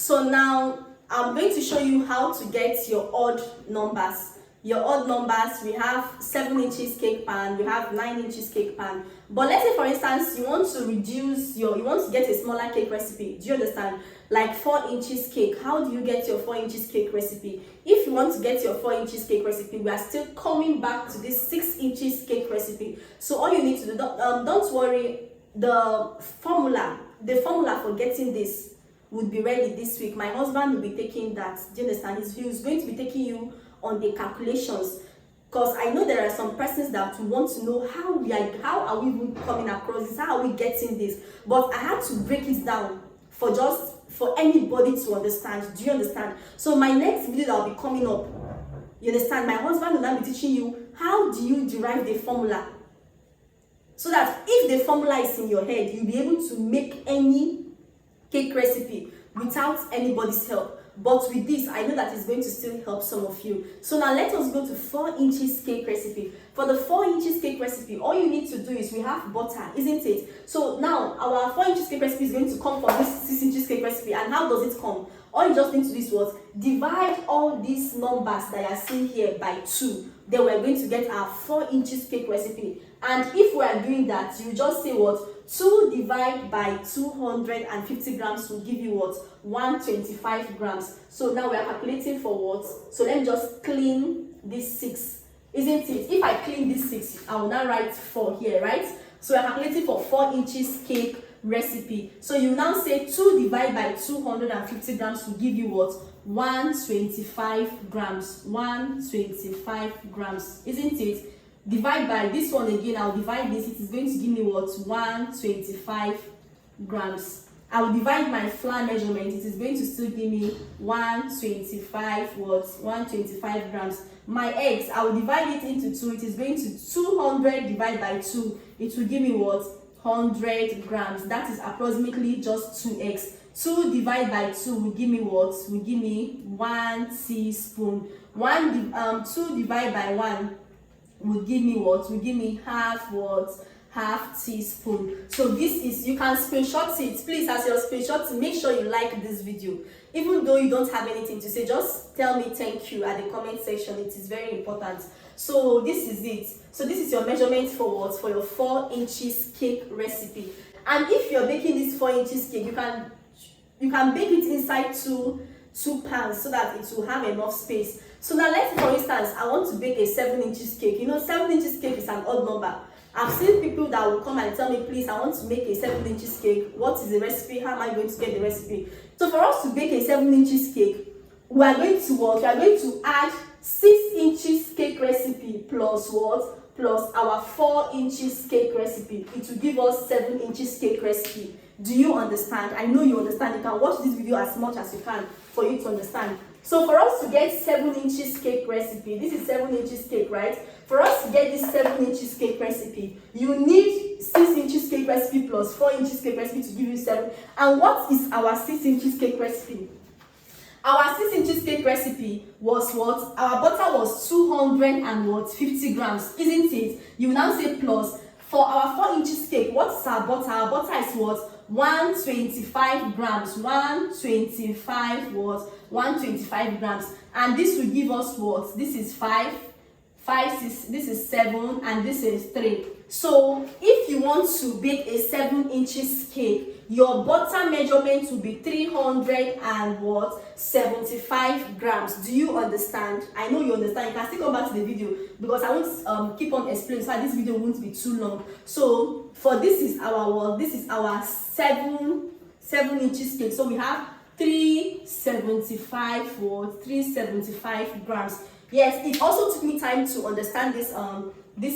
So now I'm going to show you how to get your odd numbers. Your odd numbers, we have 7 inches cake pan, we have 9 inches cake pan. But let's say for instance you want to you want to get a smaller cake recipe. Do you understand? Like 4 inches cake. How do you get your 4 inches cake recipe? If you want to get your 4 inches cake recipe, we are still coming back to this 6 inches cake recipe. So all you need to do, don't worry, the formula for getting this would be ready this week. My husband will be taking that. Do you understand? He's going to be taking you on the calculations, because I know there are some persons that want to know how are we even coming across this, how are we getting this. But I had to break it down for anybody to understand. Do you understand? So my next video that will be coming up, you understand, my husband will now be teaching you how do you derive the formula, so that if the formula is in your head, you'll be able to make any cake recipe without anybody's help. But with this, I know that it's going to still help some of you. So now let us go to 4 inches cake recipe. For the 4 inches cake recipe, all you need to do is we have butter, isn't it? So now our 4 inches cake recipe is going to come from this 6 inches cake recipe. And how does it come? All you just need to do is what? Divide all these numbers that you are seeing here by 2. Then we're going to get our 4 inches cake recipe. And if we are doing that, you just say what? 2 divided by 250 grams will give you what? 125 grams. So now we are calculating for what? So let me just clean this 6, isn't it? If I clean this 6, I will now write 4 here, right? So we are calculating for 4 inches cake recipe. So you now say 2 divided by 250 grams will give you what? 125 grams. 125 grams, isn't it? Divide by this one again. I'll divide this. It is going to give me what? 125 grams. I will divide my flour measurement. It is going to still give me 125 what? 125 grams. My eggs, I will divide it into 2. It is going to 200 divided by 2. It will give me what? 100 grams. That is approximately just 2 eggs. 2 divided by 2 will give me what? Will give me 1 teaspoon. 2 divided by 1 will give me what? Will give me half what? Half teaspoon. So this is, you can screenshot it. Please, as your screenshot, make sure you like this video. Even though you don't have anything to say, just tell me thank you at the comment section. It is very important. So this is it. So this is your measurement for what? For your 4 inches cake recipe. And if you're baking this 4 inches cake, you can bake it inside two pans so that it will have enough space. So now let's, for instance, I want to bake a 7 inches cake. You know, 7 inches cake is an odd number. I've seen people that will come and tell me, please, I want to make a 7 inches cake. What is the recipe? How am I going to get the recipe? So for us to bake a 7 inches cake, we are going to what? We are going to add 6 inches cake recipe plus what? Plus our 4 inches cake recipe. It will give us 7 inches cake recipe. Do you understand? I know you understand. You can watch this video as much as you can for you to understand. So for us to get 7 inches cake recipe, this is 7 inches cake, right? For us to get this 7 inches cake recipe, you need 6 inches cake recipe plus 4 inches cake recipe to give you 7. And what is our 6 inches cake recipe? Our 6 inches cake recipe was what? Our butter was 250 grams, isn't it? You now say plus. For our 4 inches cake, what is our butter? Our butter is what? 125 grams. 125 what? 125 grams. And this will give us what? This is 5, 6, this is 7, and this is 3. So if you want to bake a 7 inches cake, your butter measurement will be 375 grams. Do you understand? I know you understand. You can still come back to the video because I won't keep on explaining so that this video won't be too long. So for this is our what? This is our 7 inches cake. So we have 375 what? 375 grams. Yes, it also took me time to understand this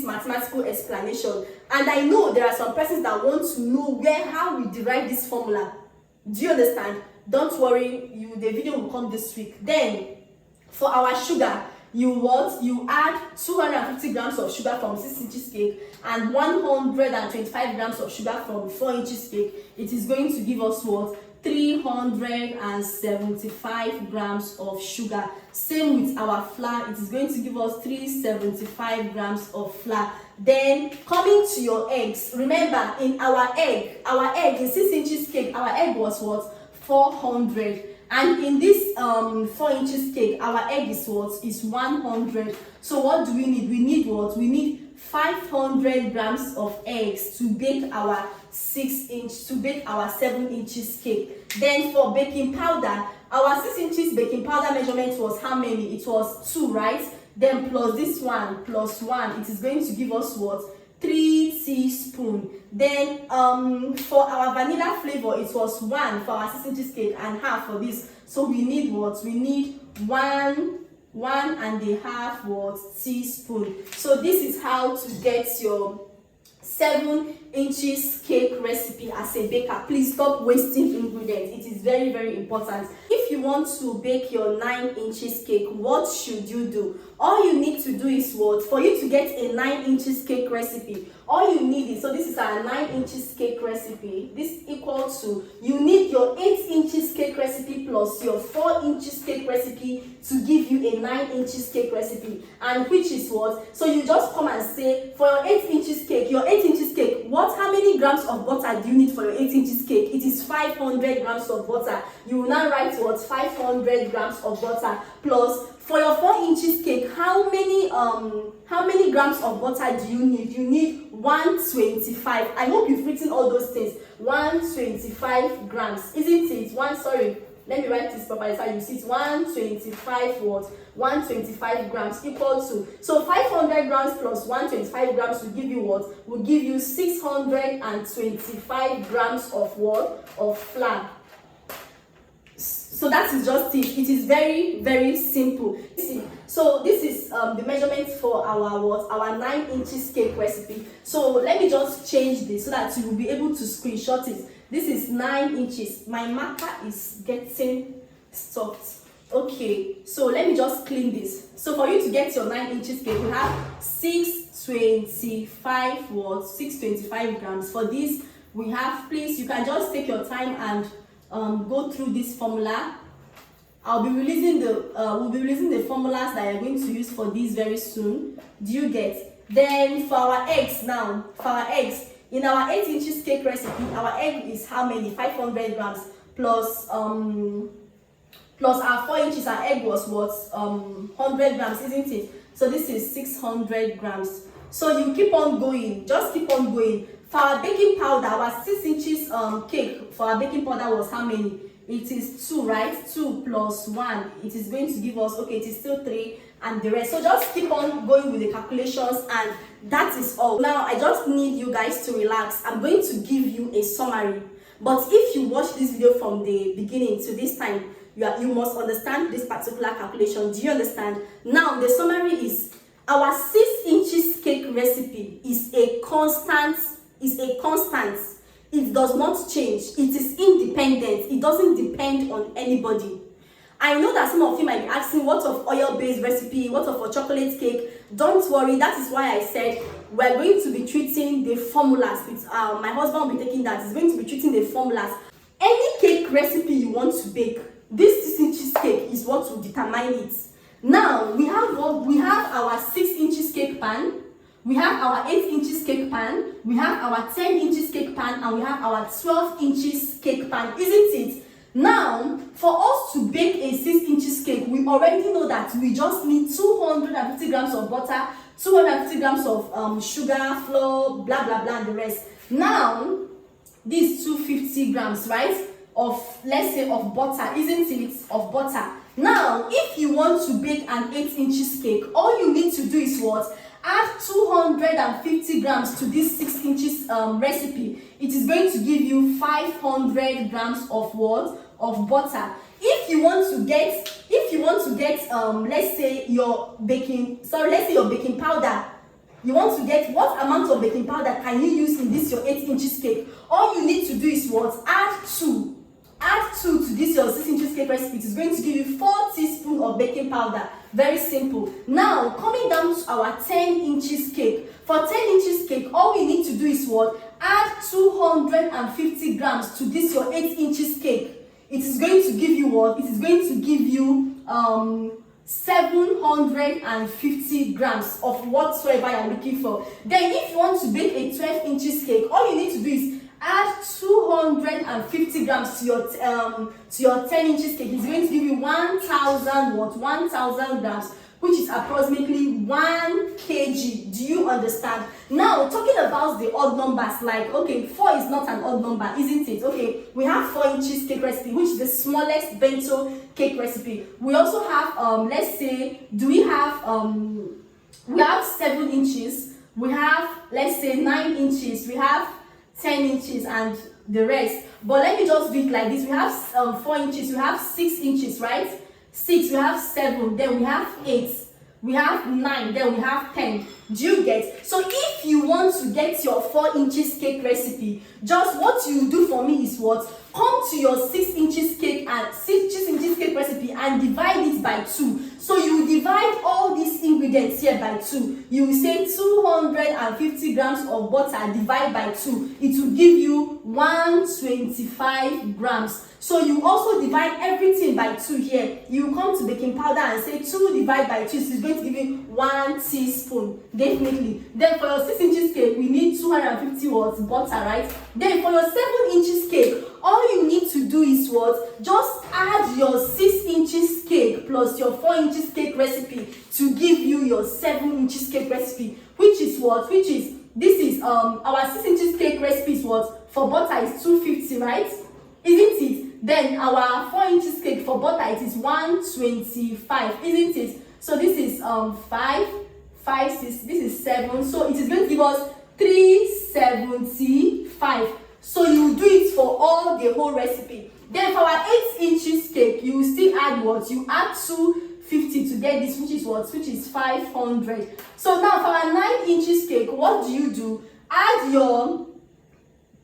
mathematical explanation, and I know there are some persons that want to know how we derive this formula. Do you understand? Don't worry, the video will come this week. Then for our sugar, you add 250 grams of sugar from 6 inches cake and 125 grams of sugar from 4 inches cake. It is going to give us what? 375 grams of sugar. Same with our flour, it is going to give us 375 grams of flour. Then coming to your eggs, remember in our egg in 6 inches cake, our egg was what? 400. And in this 4 inches cake, our egg is what? Is 100. So what do we need? We need what? We need 500 grams of eggs to bake our 7 inches cake. Then for baking powder, our 6 inches baking powder measurement was how many? It was 2, right? Then plus this one plus 1, it is going to give us what? 3 teaspoons. Then for our vanilla flavor, it was 1 for our 6 inches cake and half for this. So we need what? We need 1.5 what? Teaspoon. So this is how to get your 7 inches cake recipe as a baker. Please stop wasting ingredients. It is very, very important. If you want to bake your 9 inches cake, what should you do? All you need to do is what? For you to get a 9 inches cake recipe, all you need is, so this is our 9 inches cake recipe. This equals to, you need your 8 inches cake recipe plus your 4 inches cake recipe to give you a 9 inches cake recipe. And which is what? So you just come and say, for your 8 inches cake, how many grams of butter do you need for your 8 inches cake? It is 500 grams of butter. You will now write what? 500 grams of butter plus, for your 4 inches cake, how many grams of butter do you need? You need 125. I hope you've written all those things. 125 grams, isn't it? Let me write this properly so you see it. 125 what? 125 grams equal to, so 500 grams plus 125 grams will give you what? Will give you 625 grams of what? Of flour. So that is just it. It is very, very simple. See, so this is the measurement for our what? Our 9 inches cake recipe. So let me just change this so that you will be able to screenshot it. This is 9 inches. My marker is getting stuck. Okay, so let me just clean this. So for you to get your 9 inches cake, you have 625 what? 625 grams. For this, we have, please, you can just take your time and go through this formula. We'll be releasing the formulas that I'm going to use for this very soon. Do you get? Then for our eggs now, in our 8 inches cake recipe, our egg is how many? 500 grams plus our 4 inches. Our egg was what? 100 grams, isn't it? So this is 600 grams. So you keep on going, just keep on going. For our baking powder, our 6 inches cake, for our baking powder was how many? It is 2, right? 2 plus 1. It is going to give us, okay, it is still 3 and the rest. So just keep on going with the calculations and that is all. Now, I just need you guys to relax. I'm going to give you a summary. But if you watch this video from the beginning to this time, you must understand this particular calculation. Do you understand? Now, the summary is, our 6 inches cake recipe is a constant. It does not change. It is independent. It doesn't depend on anybody. I know that some of you might be asking, what of oil-based recipe? What of a chocolate cake? Don't worry. That is why I said we're going to be treating the formulas. My husband will be taking that. He's going to be treating the formulas. Any cake recipe you want to bake, this 6 inches cake is what will determine it. Now, we have our 6 inches cake pan. We have our 8 inches cake pan, we have our 10 inches cake pan, and we have our 12 inches cake pan, isn't it? Now, for us to bake a 6 inches cake, we already know that we just need 250 grams of butter, 250 grams of sugar, flour, blah, blah, blah, and the rest. Now, these 250 grams, right, of, let's say, of butter, isn't it? Of butter. Now, if you want to bake an 8 inches cake, all you need to do is what? Add 250 grams to this 6 inches recipe. It is going to give you 500 grams of what? Of butter. If you want to get let's say your baking powder, you want to get, what amount of baking powder can you use in this your 8 inches cake? All you need to do is what? Add 2 to this your 6 inches cake recipe. It is going to give you 4 teaspoons of baking powder. Very simple. Now, coming down to our 10 inches cake. For 10 inches cake, all we need to do is what? Add 250 grams to this your 8 inches cake. It is going to give you what? It is going to give you 750 grams of whatsoever you're looking for. Then if you want to bake a 12 inches cake, all you need to do is add 250 grams to your 10 inches cake. It's going to give you 1000 grams, which is approximately 1 kg. Do you understand? Now, talking about the odd numbers, like, okay, 4 is not an odd number, isn't it? Okay, we have 4 inches cake recipe, which is the smallest bento cake recipe. We also have, let's say, we have 7 inches, we have, let's say, 9 inches, we have 10 inches, and the rest. But let me just do it like this. We have 4 inches, we have 6 inches, right? 6, we have 7, then we have 8, we have 9, then we have 10. Do you get? So if you want to get your 4 inches cake recipe, just what you do for me is what? Come to your 6 inches cake and 6 inches cake recipe and divide it by 2. So you divide all these ingredients here by 2. You will say 250 grams of butter divided by 2. It will give you 125 grams. So you also divide everything by 2 here. You come to baking powder and say 2 divided by 2. So it's going to give you 1 teaspoon. Definitely. Then for your 6 inches cake, we need 250 watts butter, right? Then for your 7 inches cake, all you need to do is what? Just add your 6 inches cake plus your 4 inches cake recipe to give you your 7 inches cake recipe, which is what? Which is, this is our 6 inches cake recipe is what? For butter is 250, right? Isn't it? Then our 4 inches cake for butter, it is 125, isn't it? So this is 5, 6, this is 7, so it is going to give us 375. So you do it for all the whole recipe. Then for our 8 inches cake, you will still add what? You add 250 to get this, which is what? Which is 500. So now for our 9 inches cake, what do? Add your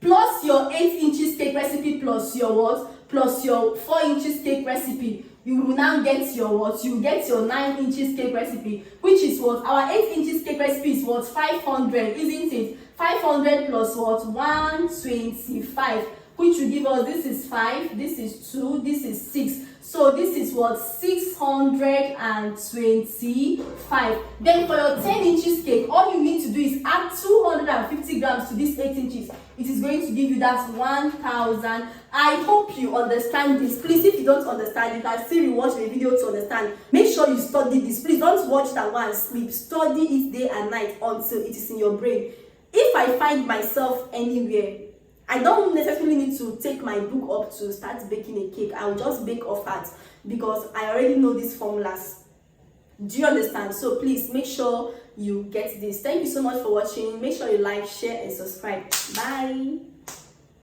plus your 8 inches cake recipe plus your what? Plus your 4 inches cake recipe. You will now get your what? You get your 9 inches cake recipe, which is what? Our 8 inches cake recipe is what? 500, isn't it? 500 plus what? 125, which will give us, this is 5, this is 2, this is 6. So this is what? 625. Then for your 10 inches cake, all you need to do is add 250 grams to this 8 inches. It is going to give you that 1000. I hope you understand this. Please, if you don't understand, you can still rewatch the video to understand. Make sure you study this. Please don't watch that one and sleep. Study it day and night until it is in your brain. If I find myself anywhere, I don't necessarily need to take my book up to start baking a cake. I'll just bake off heart because I already know these formulas. Do you understand? So please make sure you get this. Thank you so much for watching. Make sure you like, share, and subscribe. Bye.